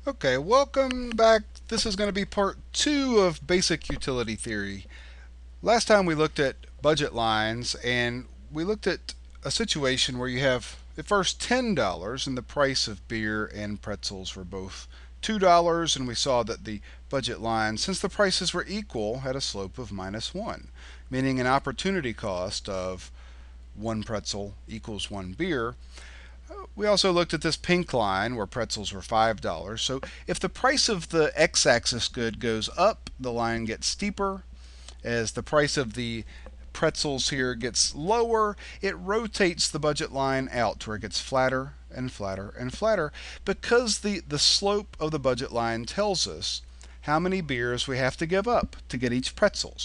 Okay, welcome back. This is going to be part 2 of basic utility theory. Last time we looked at budget lines and we looked at a situation where you have at first $10 and the price of beer and pretzels were both $2, and we saw that the budget line, since the prices were equal, had a slope of -1, meaning an opportunity cost of one pretzel equals one beer. We also looked at this pink line where pretzels were $5. So if the price of the x-axis good goes up, the line gets steeper. As the price of the pretzels here gets lower, it rotates the budget line out to where it gets flatter and flatter and flatter, because the slope of the budget line tells us how many beers we have to give up to get each pretzel.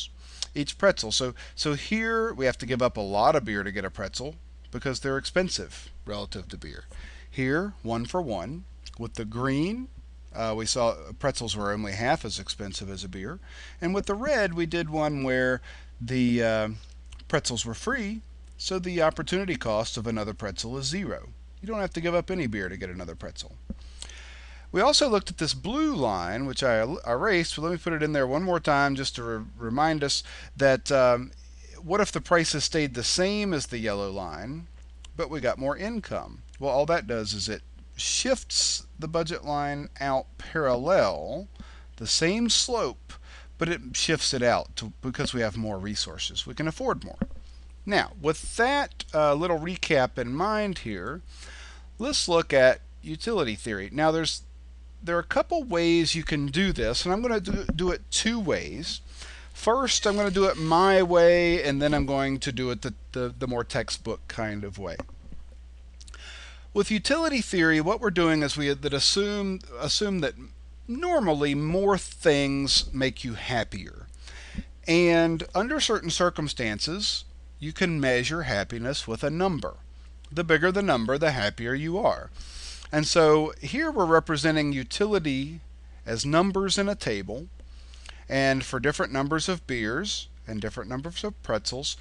So here we have to give up a lot of beer to get a pretzel because they're expensive relative to beer. Here, one for one. With the green, we saw pretzels were only half as expensive as a beer. And with the red, we did one where the pretzels were free, so the opportunity cost of another pretzel is 0. You don't have to give up any beer to get another pretzel. We also looked at this blue line, which I erased, but let me put it in there one more time just to remind us that what if the prices stayed the same as the yellow line, but we got more income? Well, all that does is it shifts the budget line out parallel, the same slope, but it shifts it out because we have more resources. We can afford more. Now, with that little recap in mind here, let's look at utility theory. Now, there are a couple ways you can do this, and I'm going to do it 2 ways. First, I'm going to do it my way, and then I'm going to do it the more textbook kind of way. With utility theory, what we're doing is we assume that normally more things make you happier. And under certain circumstances, you can measure happiness with a number. The bigger the number, the happier you are. And so here we're representing utility as numbers in a table. And for different numbers of beers and different numbers of pretzels,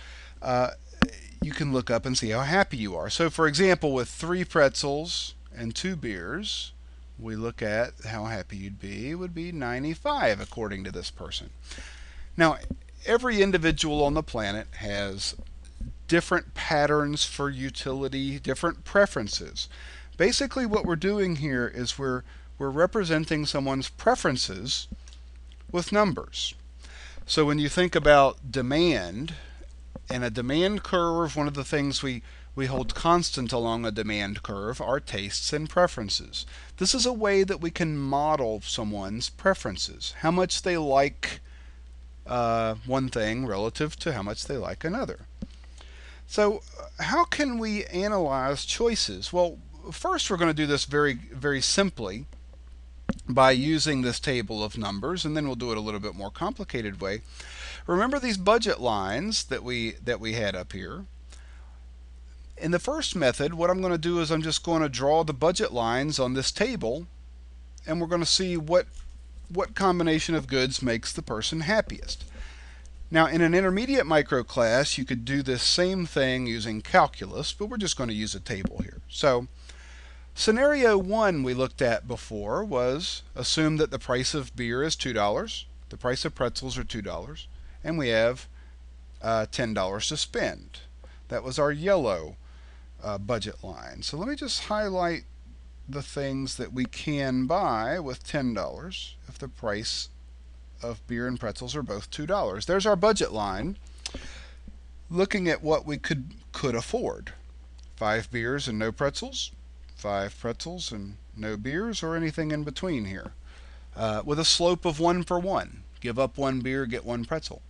you can look up and see how happy you are. So for example, with 3 pretzels and 2 beers, we look at how happy you'd be. It would be 95 according to this person. Now, every individual on the planet has different patterns for utility, different preferences. Basically what we're doing here is we're representing someone's preferences with numbers. So when you think about demand, in a demand curve, one of the things we hold constant along a demand curve are tastes and preferences. This is a way that we can model someone's preferences, how much they like one thing relative to how much they like another. So how can we analyze choices? Well, first we're going to do this very, very simply by using this table of numbers, and then we'll do it a little bit more complicated way. Remember these budget lines that we had up here? In the first method, what I'm going to do is I'm just going to draw the budget lines on this table, and we're going to see what combination of goods makes the person happiest. Now, in an intermediate micro class, you could do this same thing using calculus, but we're just going to use a table here. So, scenario 1 we looked at before was assume that the price of beer is $2, the price of pretzels are $2, and we have $10 to spend. That was our yellow budget line. So let me just highlight the things that we can buy with $10 if the price of beer and pretzels are both $2. There's our budget line, looking at what we could afford. 5 beers and no pretzels, 5 pretzels and no beers, or anything in between here, with a slope of 1 for 1. Give up 1 beer, get 1 pretzel.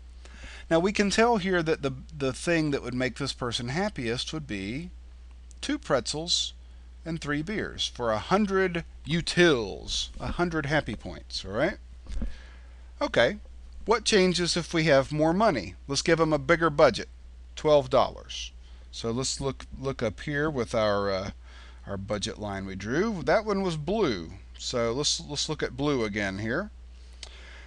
Now we can tell here that the thing that would make this person happiest would be 2 pretzels and 3 beers for 100 utils, 100 happy points, all right? Okay, what changes if we have more money? Let's give them a bigger budget, $12. So let's look up here with our budget line we drew. That one was blue. So let's look at blue again here.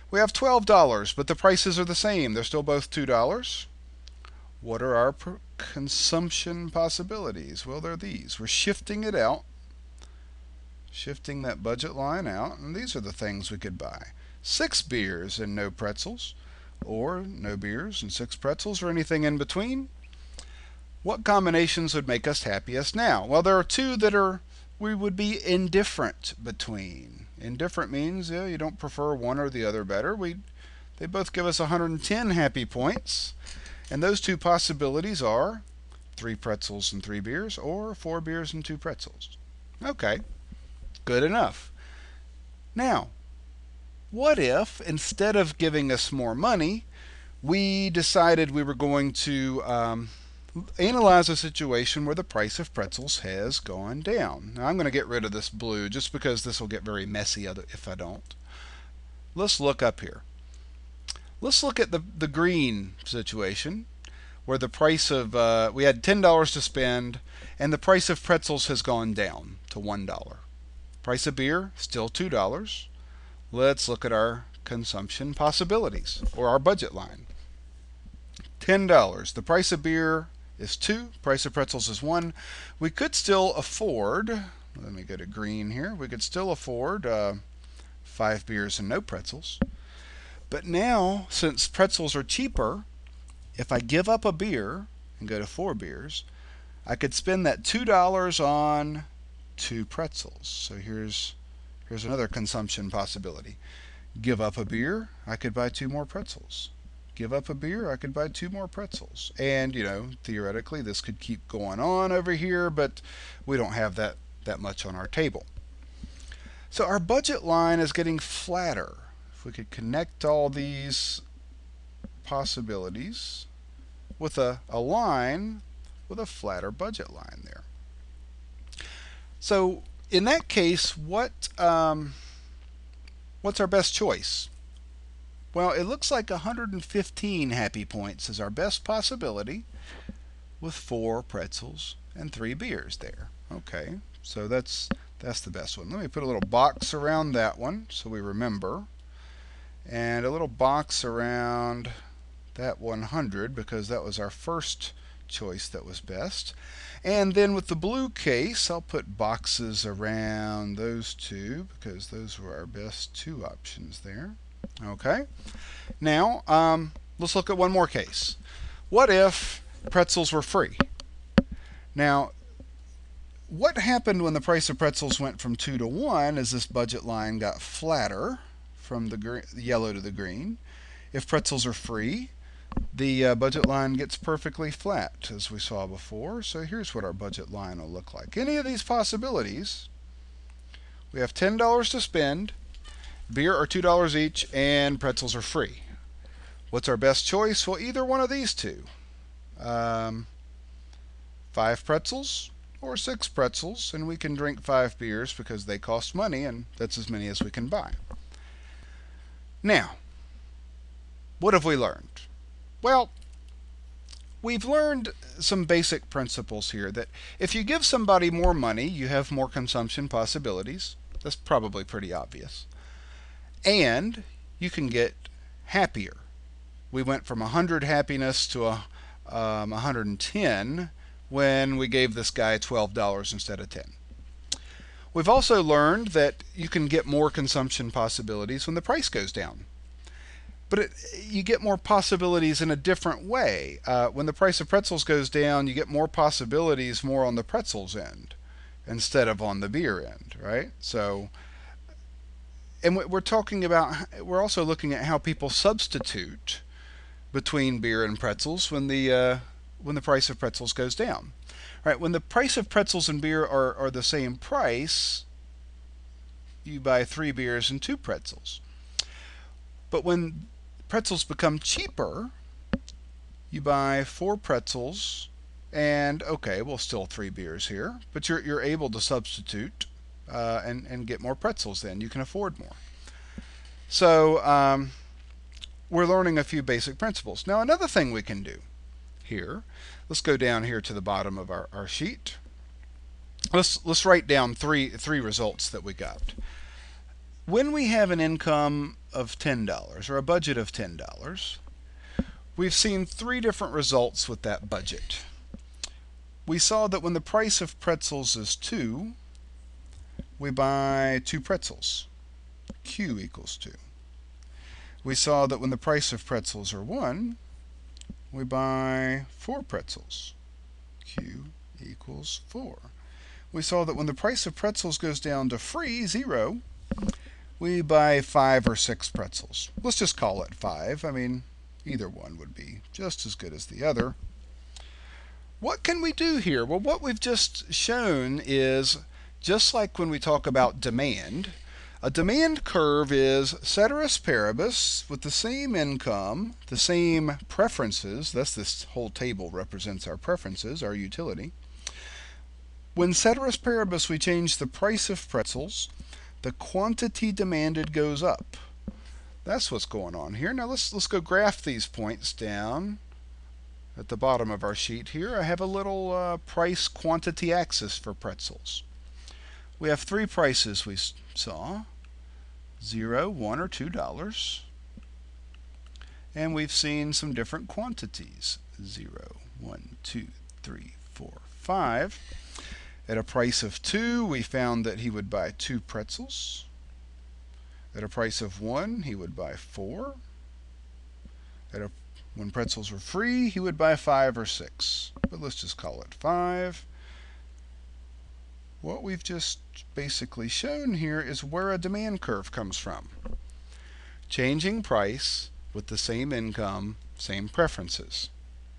We have $12, but the prices are the same. They're still both $2. What are our consumption possibilities? Well, they're these. We're shifting it out shifting that budget line out, and these are the things we could buy. 6 beers and no pretzels, or no beers and 6 pretzels, or anything in between. What combinations would make us happiest now? Well, there are two that we would be indifferent between. Indifferent means you don't prefer one or the other better. They both give us 110 happy points. And those two possibilities are 3 pretzels and 3 beers, or 4 beers and 2 pretzels. Okay, good enough. Now, what if instead of giving us more money, we decided we were going to analyze a situation where the price of pretzels has gone down? Now, I'm going to get rid of this blue just because this will get very messy if I don't. Let's look up here. Let's look at the green situation where the price of, we had $10 to spend and the price of pretzels has gone down to $1. Price of beer, still $2. Let's look at our consumption possibilities, or our budget line. $10. The price of beer is 2. Price of pretzels is 1. We could still afford, let me go to green here, we could still afford 5 beers and no pretzels. But now, since pretzels are cheaper, if I give up a beer and go to 4 beers, I could spend that $2 on 2 pretzels. So here's another consumption possibility. Give up a beer, I could buy 2 more pretzels. Give up a beer, I could buy 2 more pretzels. And, theoretically, this could keep going on over here, but we don't have that much on our table. So our budget line is getting flatter. If we could connect all these possibilities with a line with a flatter budget line there. So in that case, what's our best choice? Well, it looks like 115 happy points is our best possibility with 4 pretzels and 3 beers there. Okay, so that's the best one. Let me put a little box around that one so we remember, and a little box around that 100 because that was our first choice that was best. And then with the blue case, I'll put boxes around those 2 because those were our best 2 options there. Okay, now let's look at one more case. What if pretzels were free? Now, what happened when the price of pretzels went from 2 to 1 is this budget line got flatter from the yellow to the green. If pretzels are free, the budget line gets perfectly flat, as we saw before. So here's what our budget line will look like. Any of these possibilities, we have $10 to spend, beer are $2 each, and pretzels are free. What's our best choice? Well, either one of these two. 5 pretzels or 6 pretzels, and we can drink 5 beers because they cost money, and that's as many as we can buy. Now, what have we learned? Well, we've learned some basic principles here that if you give somebody more money, you have more consumption possibilities. That's probably pretty obvious. And you can get happier. We went from 100 happiness to 110 when we gave this guy $12 instead of 10. We've also learned that you can get more consumption possibilities when the price goes down. But you get more possibilities in a different way. When the price of pretzels goes down, you get more possibilities more on the pretzels end instead of on the beer end, right? So, and we're also looking at how people substitute between beer and pretzels when the price of pretzels goes down. Right? When the price of pretzels and beer are the same price, you buy 3 beers and 2 pretzels. But when pretzels become cheaper, you buy 4 pretzels and, okay, well, still 3 beers here, but you're able to substitute and get more pretzels then. You can afford more. So we're learning a few basic principles. Now, another thing we can do here, let's go down here to the bottom of our sheet. Let's write down three results that we got. When we have an income of $10 or a budget of $10, we've seen 3 different results with that budget. We saw that when the price of pretzels is 2, we buy 2 pretzels. Q equals 2. We saw that when the price of pretzels are 1, we buy 4 pretzels. Q equals 4. We saw that when the price of pretzels goes down to free, 0, we buy 5 or 6 pretzels. Let's just call it 5. I mean, either one would be just as good as the other. What can we do here? Well, what we've just shown is, just like when we talk about demand, a demand curve is ceteris paribus with the same income, the same preferences. Thus, this whole table represents our preferences, our utility. When ceteris paribus we change the price of pretzels, the quantity demanded goes up. That's what's going on here. Now let's go graph these points down. At the bottom of our sheet here, I have a little price quantity axis for pretzels. We have 3 prices we saw: 0, 1, or $2. And we've seen some different quantities: 0, 1, 2, 3, 4, 5. At a price of 2, we found that he would buy 2 pretzels. At a price of 1, he would buy 4. When pretzels were free, he would buy 5 or 6. But let's just call it 5. What we've just basically shown here is where a demand curve comes from. Changing price with the same income, same preferences.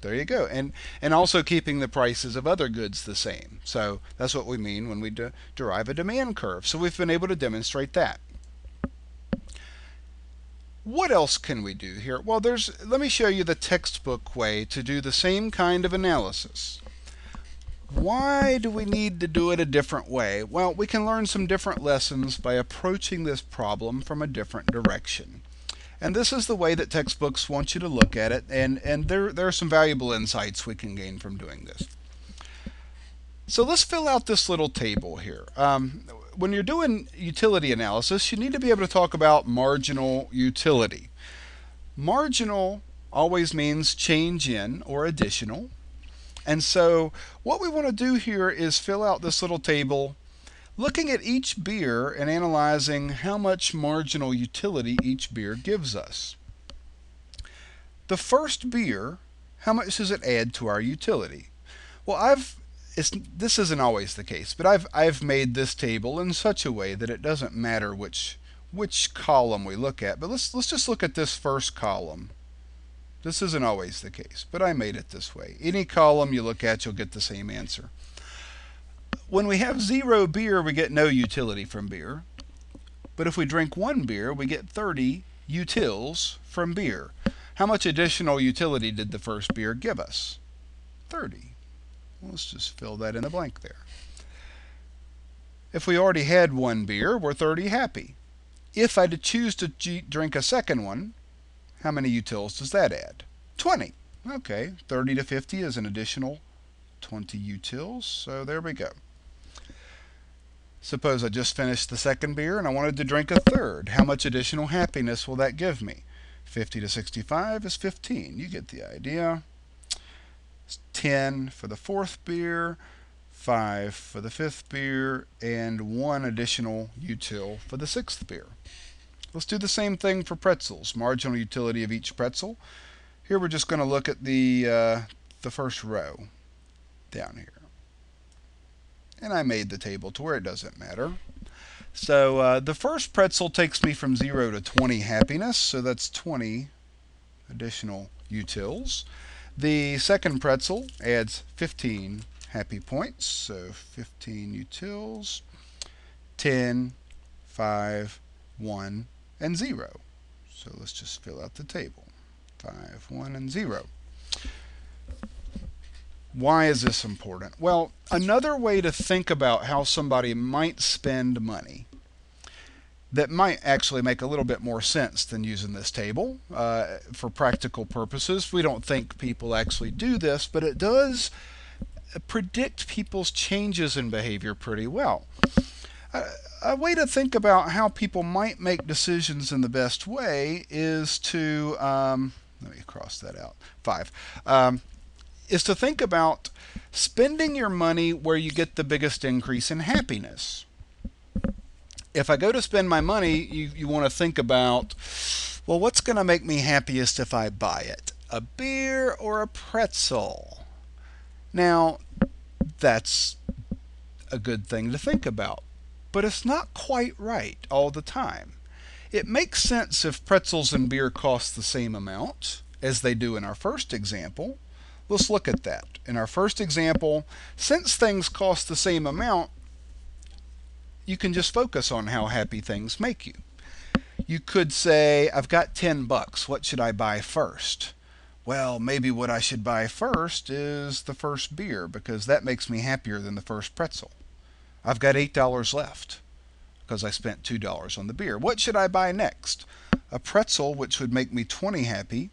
There you go. And also keeping the prices of other goods the same. So that's what we mean when we derive a demand curve. So we've been able to demonstrate that. What else can we do here? Well, let me show you the textbook way to do the same kind of analysis. Why do we need to do it a different way? Well, we can learn some different lessons by approaching this problem from a different direction. And this is the way that textbooks want you to look at it, and there are some valuable insights we can gain from doing this. So let's fill out this little table here. When you're doing utility analysis, you need to be able to talk about marginal utility. Marginal always means change in or additional. And so what we want to do here is fill out this little table, looking at each beer and analyzing how much marginal utility each beer gives us. The first beer, how much does it add to our utility? Well, this isn't always the case, but I've made this table in such a way that it doesn't matter which column we look at. But let's just look at this first column. This isn't always the case, but I made it this way. Any column you look at, you'll get the same answer. When we have 0 beer, we get no utility from beer. But if we drink 1 beer, we get 30 utils from beer. How much additional utility did the first beer give us? 30. Let's just fill that in the blank there. If we already had 1 beer, we're 30 happy. If I choose to drink a second one, how many utils does that add? 20. Okay, 30 to 50 is an additional 20 utils, so there we go. Suppose I just finished the second beer and I wanted to drink a third. How much additional happiness will that give me? 50 to 65 is 15. You get the idea. 10 for the fourth beer, 5 for the fifth beer, and 1 additional util for the sixth beer. Let's do the same thing for pretzels. Marginal utility of each pretzel. Here we're just going to look at the first row down here. And I made the table to where it doesn't matter. So the first pretzel takes me from 0 to 20 happiness, so that's 20 additional utils. The second pretzel adds 15 happy points, so 15 utils, 10, 5, 1, and 0. So let's just fill out the table. 5, 1, and 0. Why is this important? Well, another way to think about how somebody might spend money that might actually make a little bit more sense than using this table for practical purposes. We don't think people actually do this, but it does predict people's changes in behavior pretty well. A way to think about how people might make decisions in the best way is to, let me cross that out, 5, is to think about spending your money where you get the biggest increase in happiness. If I go to spend my money, you want to think about, well, what's going to make me happiest if I buy it? A beer or a pretzel? Now, that's a good thing to think about, but it's not quite right all the time. It makes sense if pretzels and beer cost the same amount as they do in our first example. Let's look at that. In our first example, since things cost the same amount, you can just focus on how happy things make you. You could say, I've got 10 bucks. What should I buy first? Well, maybe what I should buy first is the first beer because that makes me happier than the first pretzel. I've got $8 left because I spent $2 on the beer. What should I buy next? A pretzel, which would make me 20 happy,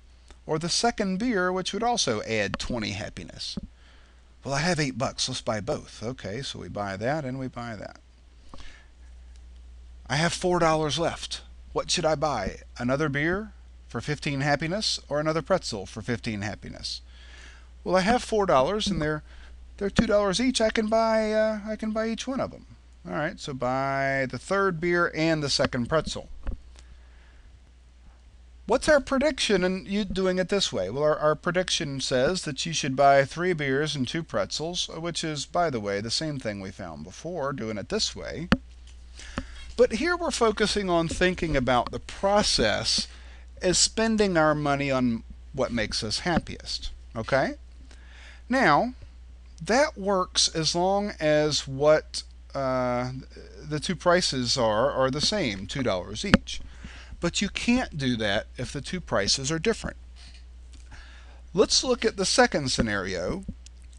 or the second beer, which would also add 20 happiness. Well, I have 8 bucks. Let's buy both. Okay, so we buy that and we buy that. I have $4 left. What should I buy? Another beer for 15 happiness or another pretzel for 15 happiness? Well, I have $4 and they're $2 each. I can buy each one of them. All right, so buy the third beer and the second pretzel. What's our prediction in you doing it this way? Well, our prediction says that you should buy 3 beers and 2 pretzels, which is, by the way, the same thing we found before, doing it this way. But here we're focusing on thinking about the process as spending our money on what makes us happiest. Okay? Now, that works as long as what the two prices are the same, $2 each. But you can't do that if the two prices are different. Let's look at the second scenario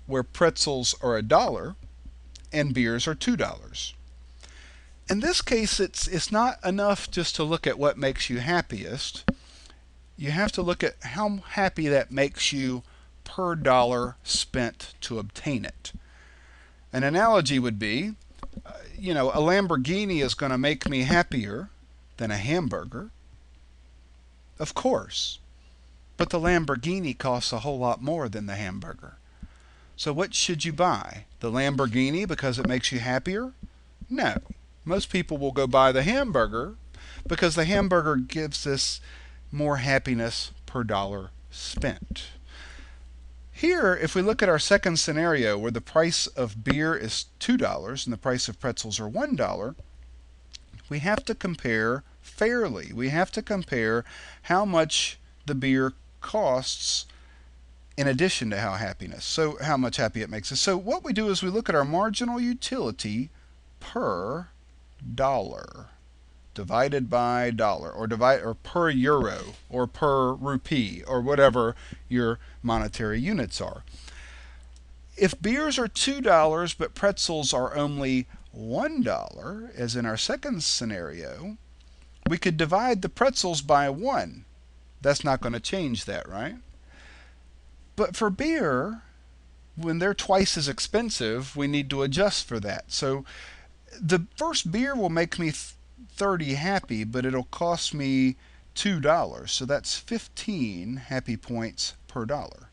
where pretzels are $1 and beers are $2. In this case, it's not enough just to look at what makes you happiest. You have to look at how happy that makes you per dollar spent to obtain it. An analogy would be, a Lamborghini is going to make me happier than a hamburger. Of course. But the Lamborghini costs a whole lot more than the hamburger. So what should you buy? The Lamborghini because it makes you happier? No. Most people will go buy the hamburger because the hamburger gives us more happiness per dollar spent. Here, if we look at our second scenario where the price of beer is $2 and the price of pretzels are $1, we have to compare fairly. We have to compare how much the beer costs in addition to how much happy it makes us. So what we do is we look at our marginal utility per dollar divided by dollar, or per euro, or per rupee, or whatever your monetary units are. If beers are $2 but pretzels are only $1, as in our second scenario, we could divide the pretzels by 1. That's not going to change that, right? But for beer, when they're twice as expensive, we need to adjust for that. So the first beer will make me 30 happy, but it'll cost me $2. So that's 15 happy points per dollar.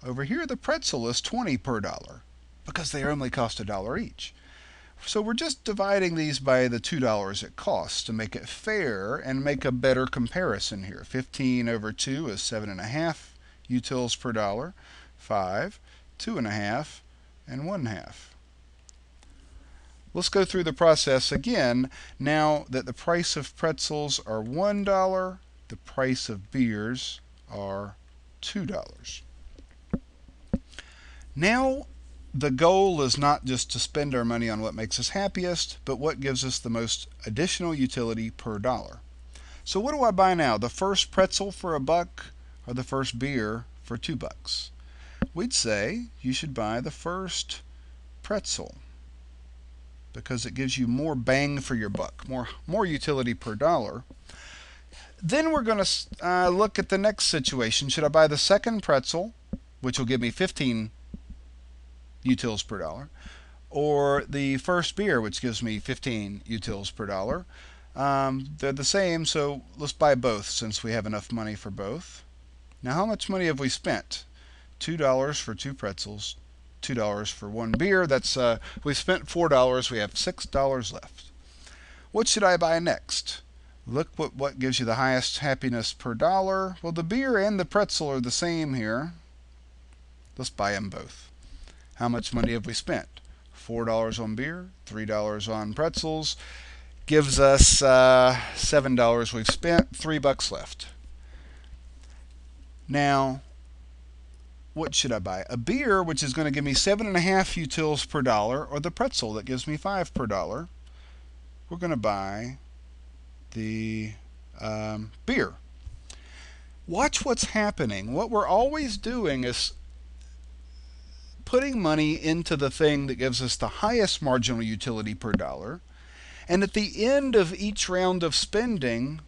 Over here, the pretzel is 20 per dollar because they only cost $1 each. So we're just dividing these by the $2 it costs to make it fair and make a better comparison here. 15 over 2 is 7.5 utils per dollar, 5, 2.5, and 1/2. Let's go through the process again. Now that the price of pretzels are $1, the price of beers are $2. Now the goal is not just to spend our money on what makes us happiest, but what gives us the most additional utility per dollar. So what do I buy now? The first pretzel for $1 or the first beer for $2? We'd say you should buy the first pretzel because it gives you more bang for your buck, more utility per dollar. Then we're going to look at the next situation. Should I buy the second pretzel, which will give me 15 utils per dollar, or the first beer, which gives me 15 utils per dollar? They're the same, so let's buy both since we have enough money for both. Now, how much money have we spent? $2 for 2 pretzels, $2 for 1 beer. That's we spent $4. We have $6 left. What should I buy next? Look what gives you the highest happiness per dollar. Well, the beer and the pretzel are the same here. Let's buy them both. How much money have we spent? $4 on beer, $3 on pretzels. Gives us $7 we've spent, $3 left. Now, what should I buy? A beer, which is going to give me 7.5 utils per dollar, or the pretzel that gives me 5 per dollar. We're going to buy the beer. Watch what's happening. What we're always doing is putting money into the thing that gives us the highest marginal utility per dollar. And at the end of each round of spending,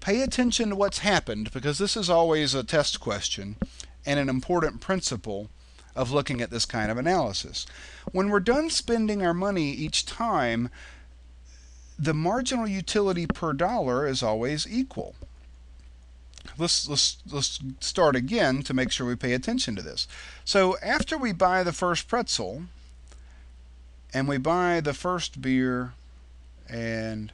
pay attention to what's happened, because this is always a test question and an important principle of looking at this kind of analysis. When we're done spending our money each time, the marginal utility per dollar is always equal. Let's start again to make sure we pay attention to this. So after we buy the first pretzel, and we buy the first beer and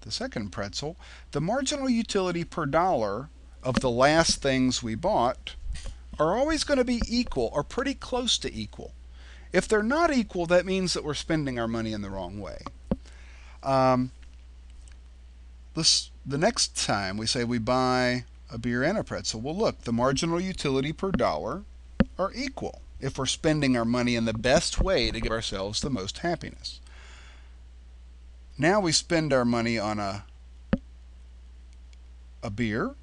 the second pretzel, the marginal utility per dollar of the last things we bought are always going to be equal, or pretty close to equal. If they're not equal, that means that we're spending our money in the wrong way. The next time we say we buy a beer and a pretzel, well, look, the marginal utility per dollar are equal if we're spending our money in the best way to give ourselves the most happiness. Now we spend our money on a beer.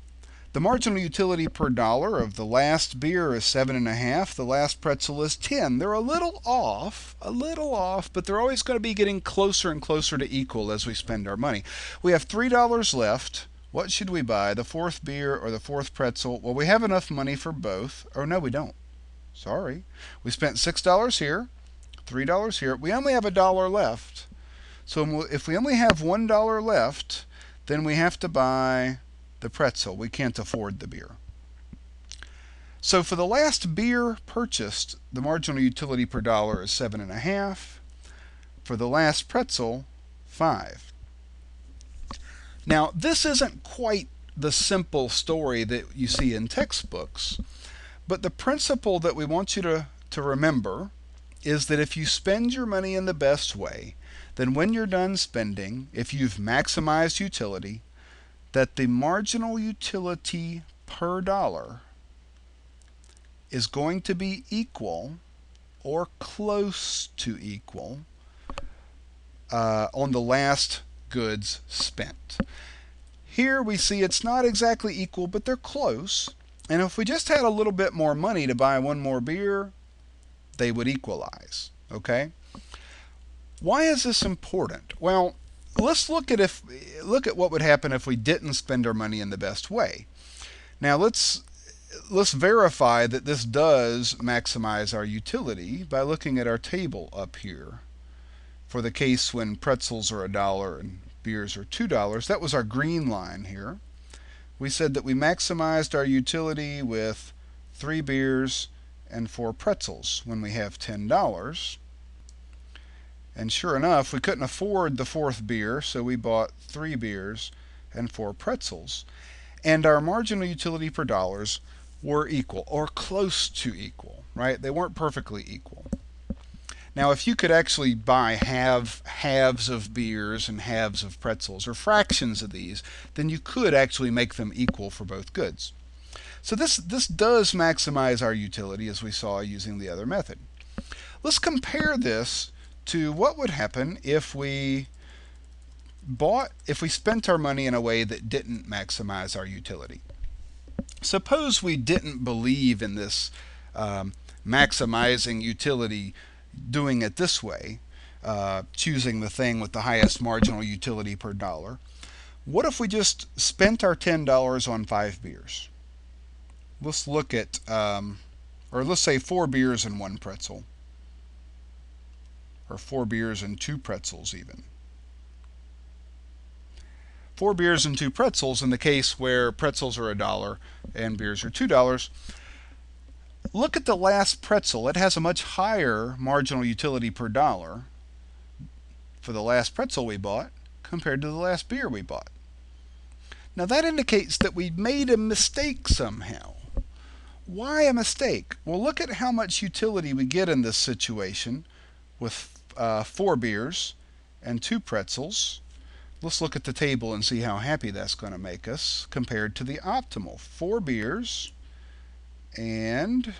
The marginal utility per dollar of the last beer is 7.5. The last pretzel is 10. They're a little off, but they're always going to be getting closer and closer to equal as we spend our money. We have $3 left. What should we buy? The fourth beer or the fourth pretzel? Well, we have enough money for both. Oh, no, we don't. Sorry. We spent $6 here, $3 here. We only have $1 left. So if we only have $1 left, then we have to buy the pretzel. We can't afford the beer. So for the last beer purchased, the marginal utility per dollar is 7.5. For the last pretzel, 5. Now, this isn't quite the simple story that you see in textbooks, but the principle that we want you to remember is that if you spend your money in the best way, then when you're done spending, if you've maximized utility, that the marginal utility per dollar is going to be equal or close to equal on the last goods spent. Here we see it's not exactly equal, but they're close. And if we just had a little bit more money to buy one more beer, they would equalize. Okay? Why is this important? Well, let's look at what would happen if we didn't spend our money in the best way. Now let's verify that this does maximize our utility by looking at our table up here. For the case when pretzels are $1 and beers are $2, that was our green line here. We said that we maximized our utility with 3 beers and 4 pretzels when we have $10. And sure enough, we couldn't afford the 4th beer, so we bought 3 beers and 4 pretzels. And our marginal utility per dollars were equal, or close to equal, right? They weren't perfectly equal. Now, if you could actually buy halves of beers and halves of pretzels, or fractions of these, then you could actually make them equal for both goods. So this does maximize our utility, as we saw using the other method. Let's compare this to what would happen if we spent our money in a way that didn't maximize our utility. Suppose we didn't believe in this maximizing utility, doing it this way, choosing the thing with the highest marginal utility per dollar. What if we just spent our $10 on 5 beers? Let's look at, or let's say 4 beers and 1 pretzel. Or 4 beers and 2 pretzels even. 4 beers and 2 pretzels in the case where pretzels are $1 and beers are $2. Look at the last pretzel. It has a much higher marginal utility per dollar for the last pretzel we bought compared to the last beer we bought. Now that indicates that we made a mistake somehow. Why a mistake? Well, look at how much utility we get in this situation with 4 beers and 2 pretzels. Let's look at the table and see how happy that's going to make us compared to the optimal. 4 beers and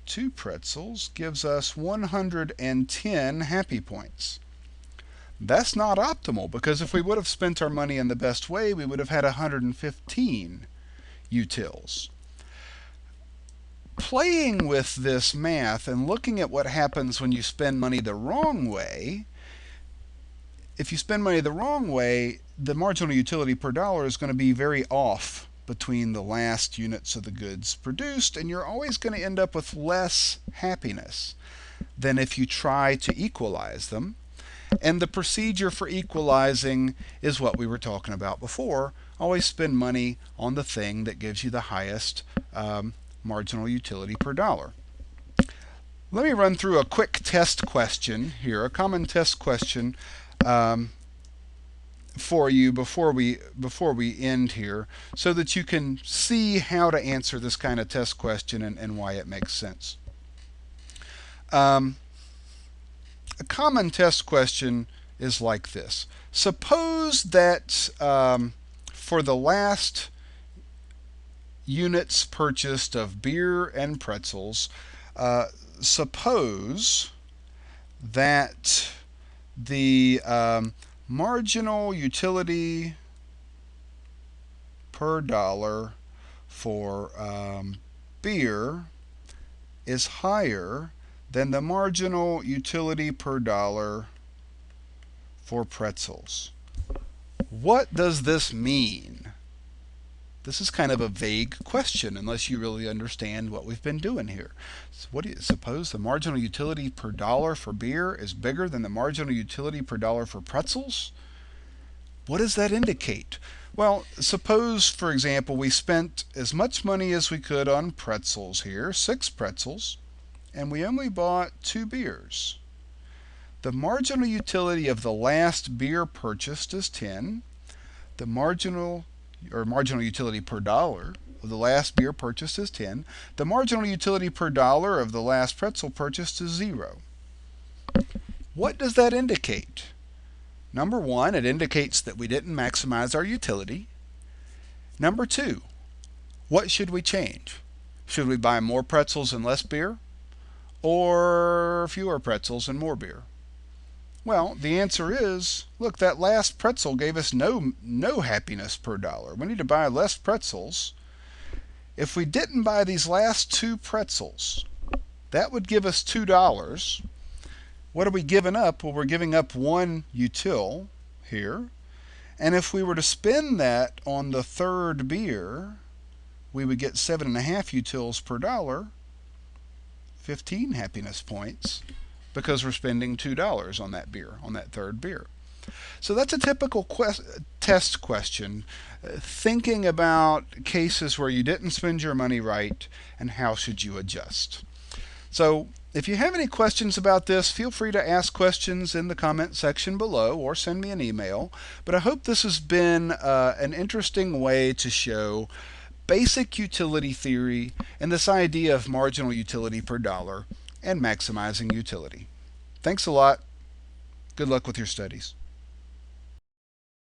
2 pretzels gives us 110 happy points. That's not optimal, because if we would have spent our money in the best way, we would have had 115 utils. Playing with this math and looking at what happens when you spend money the wrong way, if you spend money the wrong way, the marginal utility per dollar is going to be very off between the last units of the goods produced, and you're always going to end up with less happiness than if you try to equalize them. And the procedure for equalizing is what we were talking about before. Always spend money on the thing that gives you the highest marginal utility per dollar. Let me run through a quick test question here, a common test question for you before we end here, so that you can see how to answer this kind of test question and why it makes sense. A common test question is like this. Suppose that for the last units purchased of beer and pretzels, suppose that the marginal utility per dollar for beer is higher than the marginal utility per dollar for pretzels. What does this mean? This is kind of a vague question unless you really understand what we've been doing here. So what do you suppose the marginal utility per dollar for beer is bigger than the marginal utility per dollar for pretzels? What does that indicate? Well, suppose, for example, we spent as much money as we could on pretzels here, 6 pretzels, and we only bought 2 beers. The marginal utility of the last beer purchased is 10. The marginal utility per dollar of the last beer purchased is 10. The marginal utility per dollar of the last pretzel purchased is 0. What does that indicate? Number 1, it indicates that we didn't maximize our utility. Number 2, what should we change? Should we buy more pretzels and less beer? Or fewer pretzels and more beer? Well, the answer is, look, that last pretzel gave us no happiness per dollar. We need to buy less pretzels. If we didn't buy these last 2 pretzels, that would give us $2. What are we giving up? Well, we're giving up 1 util here. And if we were to spend that on the 3rd beer, we would get 7.5 utils per dollar, 15 happiness points, because we're spending $2 on that beer, on that 3rd beer. So that's a typical test question, thinking about cases where you didn't spend your money right and how should you adjust. So if you have any questions about this, feel free to ask questions in the comment section below or send me an email. But I hope this has been an interesting way to show basic utility theory and this idea of marginal utility per dollar and maximizing utility. Thanks a lot. Good luck with your studies.